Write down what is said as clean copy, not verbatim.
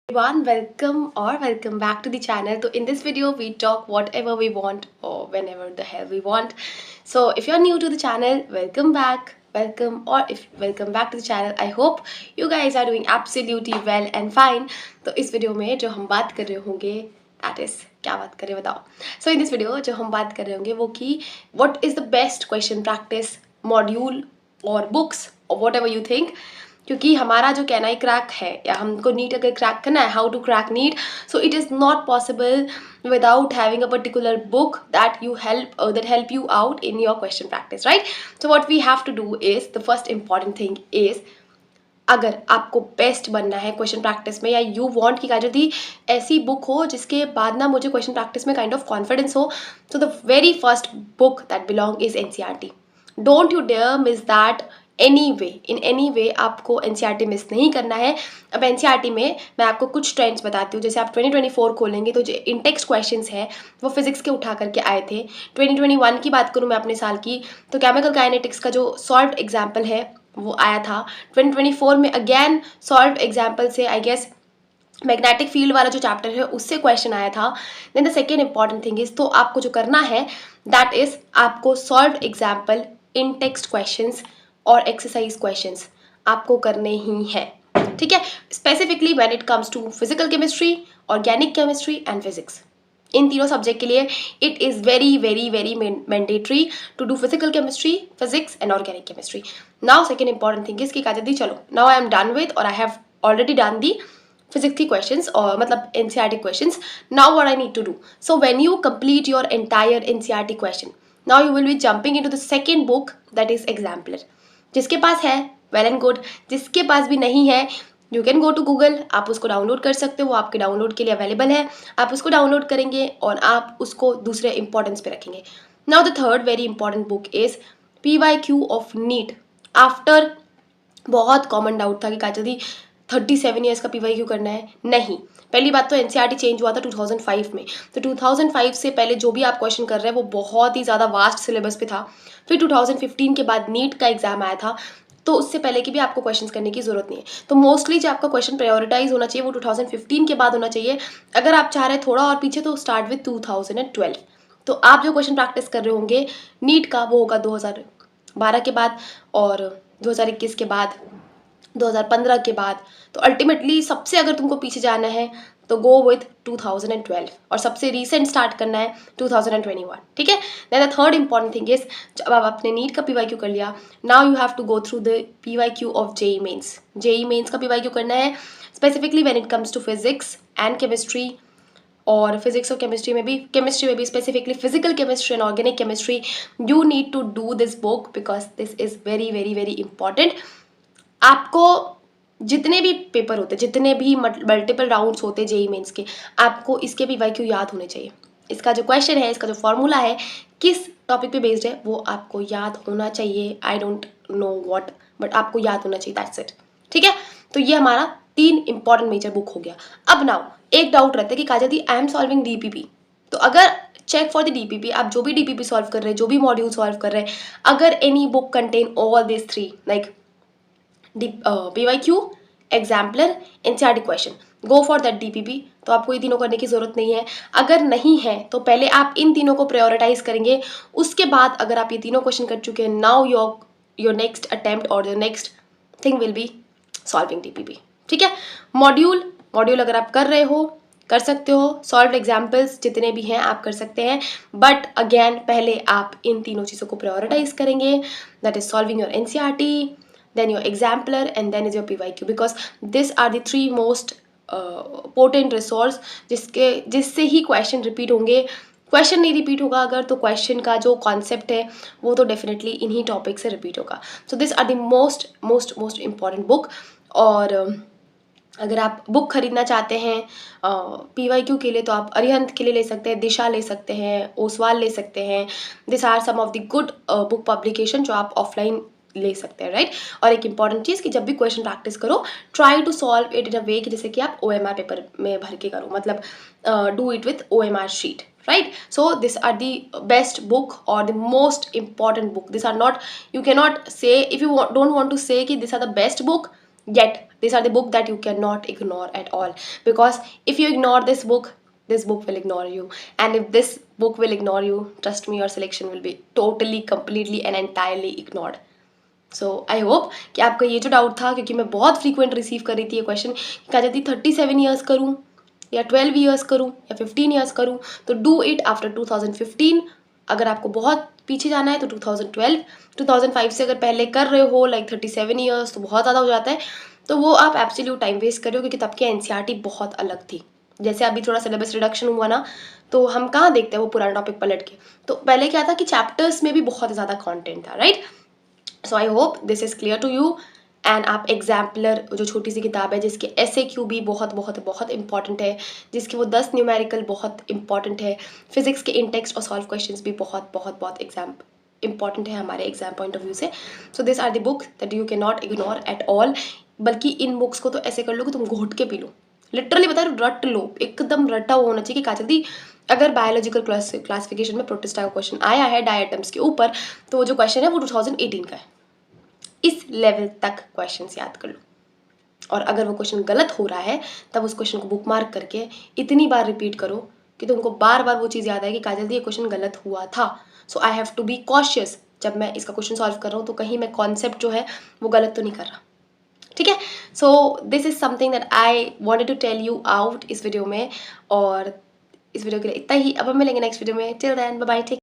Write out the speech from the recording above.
Everyone, welcome or welcome back to the channel. So in this video we talk whatever we want or whenever the hell we want. So if you're new to the channel, welcome back, welcome, or if welcome back to the channel. I hope you guys are doing absolutely well and fine. तो इस video में जो हम बात कर रहे होंगे that is क्या बात करें बताओ. So in this video जो हम बात कर रहे होंगे वो कि what is the best question practice module or books or whatever you think. क्योंकि हमारा जो कैन आई क्रैक है या हमको नीट अगर क्रैक करना है, how to crack NEET, so it is not possible without having a particular book that help you out in your question practice, right? So what we have to do is, the first important thing is, अगर आपको best बनना है question practice में या you want कि काजल ऐसी book हो जिसके बाद ना मुझे क्वेश्चन प्रैक्टिस में काइंड ऑफ कॉन्फिडेंस हो, so the very first book that belong is NCERT. Don't you dare miss that in any way. आपको एनसीईआरटी मिस नहीं करना है. अब एनसीईआरटी में मैं आपको कुछ ट्रेंड्स बताती हूँ. जैसे आप 2024 खोलेंगे तो जो इन टेक्स्ट क्वेश्चंस हैं वो फिजिक्स के उठा करके आए थे. 2021 की बात करूँ मैं अपने साल की, तो केमिकल काइनेटिक्स का जो सॉल्व एग्जाम्पल है वो आया था. 2024 में अगेन सॉल्व एग्जाम्पल से आई गेस मैग्नेटिक फील्ड वाला जो चैप्टर है उससे क्वेश्चन आया था. Then the second important thing is, तो आपको जो करना है दैट इज आपको solve example, in text questions और एक्सरसाइज क्वेश्चंस आपको करने ही हैं. ठीक है. Specifically when it comes to physical chemistry, organic chemistry and physics, इन तीनों सब्जेक्ट के लिए it is very very very mandatory to do physical chemistry, physics and organic chemistry. Now second important thing is कि काजल दी चलो now I am done with, और I have already done the physics की questions और मतलब NCERT questions. Now what I need to do, so when you complete your entire NCERT question, now you will be jumping into the second book that is exemplar. जिसके पास है well and good, जिसके पास भी नहीं है you can go to Google, आप उसको download कर सकते हो, वो आपके डाउनलोड के लिए अवेलेबल है. आप उसको डाउनलोड करेंगे और आप उसको दूसरे इंपॉर्टेंस पे रखेंगे. Now the third very important book is PYQ of NEET. After बहुत कॉमन डाउट था कि काजल दी 37 ईयर्स का PYQ करना है. नहीं, पहली बात तो एनसीईआरटी चेंज हुआ था 2005 में, तो 2005 से पहले जो भी आप क्वेश्चन कर रहे हैं वो बहुत ही ज़्यादा वास्ट सिलेबस पे था. फिर 2015 के बाद नीट का एग्जाम आया था, तो उससे पहले की भी आपको क्वेश्चंस करने की जरूरत नहीं है. तो मोस्टली जो आपका क्वेश्चन प्रायोरिटाइज होना चाहिए वो 2015 के बाद होना चाहिए. अगर आप चाह रहे हैं थोड़ा और पीछे तो स्टार्ट विद 2012. तो आप जो क्वेश्चन प्रैक्टिस कर रहे होंगे नीट का वो होगा 2012 के बाद और 2021 के बाद, 2015 के बाद. तो अल्टीमेटली सबसे अगर तुमको पीछे जाना है तो गो विथ 2012 और सबसे रीसेंट स्टार्ट करना है 2021. ठीक है. Then the third important thing is, जब आप अपने नीट का PYQ कर लिया, now you have to go through the PYQ of JEE Mains. JEE Mains का PYQ करना है specifically when it comes to physics and chemistry, और फिजिक्स और केमिस्ट्री में भी specifically physical chemistry and organic chemistry. You need to do this book because this is very very very important. आपको जितने भी पेपर होते, जितने भी मल्टीपल राउंड्स होते जेई मेंस के, आपको इसके PYQ याद होने चाहिए. इसका जो क्वेश्चन है, इसका जो फॉर्मूला है, किस टॉपिक पे बेस्ड है, वो आपको याद होना चाहिए. I don't know what, but आपको याद होना चाहिए. That's it. ठीक है. तो ये हमारा 3 इंपॉर्टेंट मेजर बुक हो गया. अब नाउ एक डाउट रहता है कि काजल दी आई एम सॉल्विंग DPP. तो अगर चेक फॉर द DPP, आप जो भी DPP सॉल्व कर रहे हैं, जो भी मॉड्यूल सॉल्व कर रहे हैं, अगर any book contain all this 3 like PYQ, exemplar, NCERT question, go for that DPP. तो आपको ये तीनों करने की जरूरत नहीं है. अगर नहीं है तो पहले आप इन तीनों को प्रायोरिटाइज करेंगे. उसके बाद अगर आप ये तीनों क्वेश्चन कर चुके हैं, नाउ योर नेक्स्ट अटेम्प्ट और your next thing will be solving DPP. ठीक है. मॉड्यूल अगर आप कर रहे हो कर सकते हो, सॉल्व एग्जाम्पल्स जितने भी हैं आप कर सकते हैं, बट अगेन पहले आप इन तीनों चीज़ों को प्रायोरिटाइज करेंगे. That is solving your NCERT, then your exemplar, and then is your PYQ, because these are the 3 most potent resource जिससे ही क्वेश्चन रिपीट होंगे. क्वेश्चन नहीं रिपीट होगा अगर, तो क्वेश्चन का जो कॉन्सेप्ट है वो तो डेफिनेटली इन्हीं टॉपिक से रिपीट होगा. So this are the most most most important book. और अगर आप बुक खरीदना चाहते हैं PYQ के लिए तो आप अरिहंत के लिए ले सकते हैं, दिशा ले सकते हैं, ओसवाल ले सकते हैं. This are some of the good book publication जो आप ऑफलाइन ले सकते हैं. राइट. और एक इंपॉर्टेंट चीज़ कि जब भी क्वेश्चन प्रैक्टिस करो, try to solve it in a way कि जैसे कि आप OMR पेपर में भर के करो, मतलब do it with OMR sheet. right? So these are the best book or the most important book. These are not, you cannot say, if you don't want to say कि these are the best book, Yet these are the book that you cannot ignore at all, because if you ignore this book will ignore you, and if this book will ignore you, trust me, your selection will be totally, completely and entirely ignored. So I hope कि आपका ये जो doubt था, क्योंकि मैं बहुत frequent receive कर रही थी ये क्वेश्चन, कहा जाती 37 ईयर्स करूँ या 12 ईयर्स करूँ या 15 ईयर्स करूँ, तो डू इट आफ्टर 2015. अगर आपको बहुत पीछे जाना है तो 2012, 2005 से अगर पहले कर रहे हो लाइक 37 ईयर्स तो बहुत ज़्यादा हो जाता है, तो वो आप एब्सोल्यूट टाइम वेस्ट कर रहे हो, क्योंकि तब की एनसीईआरटी बहुत अलग थी. जैसे अभी थोड़ा सिलेबस रिडक्शन हुआ ना, तो हम कहाँ देखते हैं वो पुराना टॉपिक पलट के. तो पहले क्या था कि चैप्टर्स में भी बहुत ज़्यादा कॉन्टेंट था, right. So I hope this is clear to you. And आप एग्जाम्पलर जो छोटी सी किताब है जिसके SAQ भी बहुत बहुत बहुत इंपॉर्टेंट है, जिसके वो 10 न्यूमेरिकल बहुत इंपॉर्टेंट है, फिजिक्स के इन टेक्स्ट और सॉल्व क्वेश्चंस भी बहुत बहुत बहुत एग्जाम इंपॉर्टेंट है हमारे एग्जाम पॉइंट ऑफ व्यू से. So this are the books that you can not ignore at all. बल्कि इन बुक्स को तो ऐसे कर लो कि तुम घोट के पी लो, लिटरली बता रही हूँ, रट लो, एकदम रटा हुआ होना चाहिए कि काजल दी अगर बायोलॉजिकल क्लासिफिकेशन में प्रोटिस्टा का क्वेश्चन आया है डायटम्स के ऊपर, तो वो जो क्वेश्चन है वो 2018 का है. इस लेवल तक क्वेश्चंस याद कर लो, और अगर वो क्वेश्चन गलत हो रहा है तब उस क्वेश्चन को बुक मार्क करके इतनी बार रिपीट करो कि तुमको बार बार वो चीज़ याद आए कि काजल दी ये क्वेश्चन गलत हुआ था. So I have to be cautious जब मैं इसका क्वेश्चन सॉल्व कर रहा हूँ, तो कहीं मैं कॉन्सेप्ट जो है वो गलत तो नहीं कर रहा. ठीक है. So this is something that I wanted to tell you out इस वीडियो में. और इस वीडियो के लिए इतना ही. अब हम मिलेंगे नेक्स्ट वीडियो में. Till then bye bye, take